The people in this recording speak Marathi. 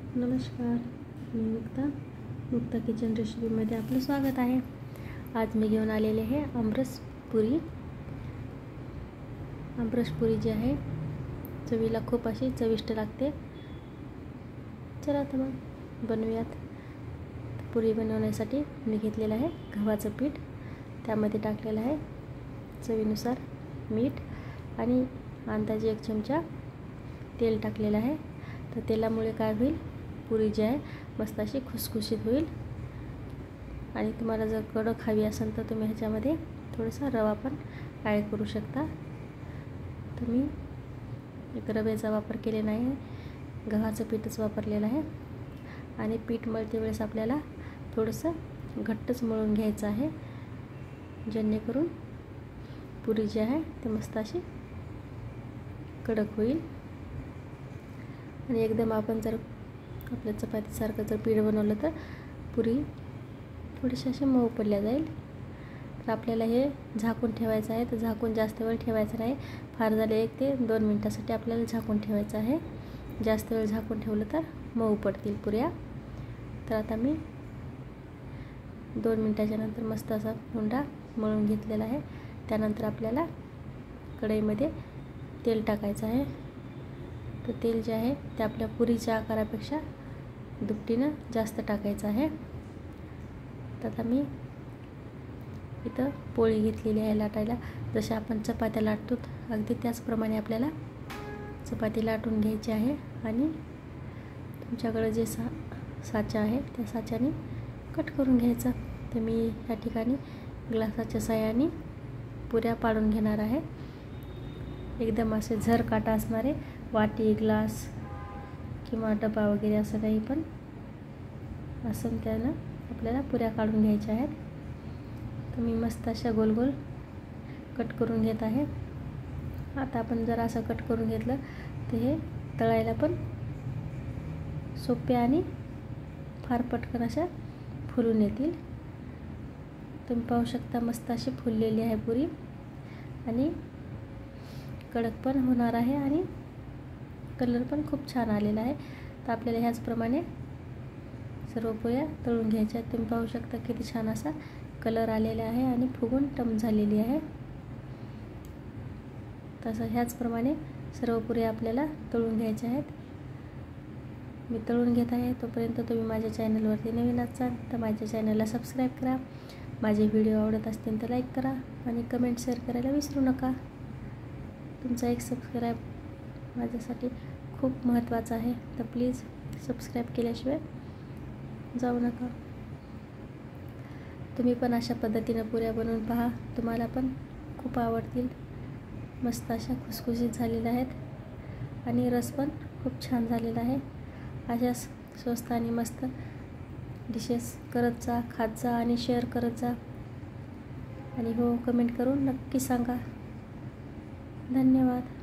नमस्कार, मी मुक्ता किचन रेसिपीमध्ये आपलं स्वागत आहे। आज मी घेऊन आलेले आहे आमरस पुरी जी आहे चवीला खूप अशी चविष्ट लागते। चला तर मग बनवूयात। पुरी बनवण्यासाठी मी घेतलेलं आहे गव्हाचं पीठ, त्यामध्ये टाकलेलं आहे चवीनुसार मीठ आणि अंदाजे 1 चमचा तेल टाकलेलं आहे। तर तेलामुळे काय होईल, पुरी जी आहे मस्त अशी खुसखुशीत होईल। आणि तुम्हाला जर कडक हवी असेल तर तुम्ही ह्याच्यामध्ये थोडासा रवा पण ॲड करू शकता। तर मी एक रव्याचा वापर केले नाही, गव्हाचं पीठच वापरलेलं आहे। आणि पीठ मळते वेळेस आपल्याला थोडंसं घट्टच मळून घ्यायचं आहे, जेणेकरून पुरी जी आहे ते मस्त अशी कडक होईल। आणि एकदम आपण जर आपल्या चपातीसारखं जर पीठ बनवलं तर पुरी थोडीशी अशी मऊ पडल्या जाईल। तर आपल्याला हे झाकून ठेवायचं आहे। तर झाकून जास्त वेळ ठेवायचं नाही, फार झाले 1 ते 2 मिनिटासाठी आपल्याला झाकून ठेवायचं आहे। जास्त वेळ झाकून ठेवलं तर मऊ पडतील पुऱ्या। तर आता मी 2 मिनिटाच्या नंतर मस्त असा उंडा मळून घेतलेला आहे। त्यानंतर आपल्याला कढईमध्ये तेल टाकायचं आहे। तर तेल जे आहे ते आपल्या पुरीच्या आकारापेक्षा दुपटीनं जास्त टाकायचं आहे। तर आता मी इथं पोळी घेतलेली आहे लाटायला। जसे आपण चपात्या लाटतो अगदी त्याचप्रमाणे आपल्याला चपाती लाटून घ्यायची आहे। आणि तुमच्याकडे जे साचा आहे त्या साच्याने कट करून घ्यायचा। तर मी या ठिकाणी ग्लासाच्या साहाय्याने पुऱ्या पाडून घेणार आहे। एकदम असे झर काटा असणारे वाटी, ग्लास किंवा डबा वगैरे असं काही पण असं त्यानं आपल्याला पुऱ्या काढून घ्यायच्या आहेत। तर मी मस्त अशा गोल गोल कट करून घेत आहे। आता आपण जर असं कट करून घेतलं तर हे तळायला पण सोपे आणि फार पटकन अशा फुलून येतील। तुम्ही पाहू शकता मस्त अशी फुललेली आहे पुरी आणि कडक पण होणार आहे आणि कलर पण खूप छान आलेला आहे। तर आपल्याला ह्याचप्रमाणे सर्व पुऱ्या तळून घ्यायच्या आहेत। तुम्ही पाहू शकता किती छान असा कलर आलेला आहे आणि फुगून टम झालेली आहे। तसं ह्याचप्रमाणे सर्व पुऱ्या आपल्याला तळून घ्यायच्या आहेत। मी तळून घेत आहे। तोपर्यंत तुम्ही माझ्या चॅनलवरती नवीन असाल तर माझ्या चॅनलला सबस्क्राईब करा। माझे व्हिडिओ आवडत असतील तर लाईक करा आणि कमेंट शेअर करायला विसरू नका। तुमचा एक सबस्क्राईब माझ्यासाठी खूप महत्त्वाचं आहे। तर प्लीज सबस्क्राईब केल्याशिवाय जाऊ नका। तुम्ही पण अशा पद्धतीने पुऱ्या बनवून पहा, तुम्हाला पण खूप आवडतील। मस्त अशा खुसखुशीत झालेल्या आहेत आणि रस पण खूप छान झालेला आहे। अशा स्वस्त आणि मस्त डिशेस करत जा, खात जा आणि शेअर करत जा। आणि हो, कमेंट करून नक्की सांगा। धन्यवाद।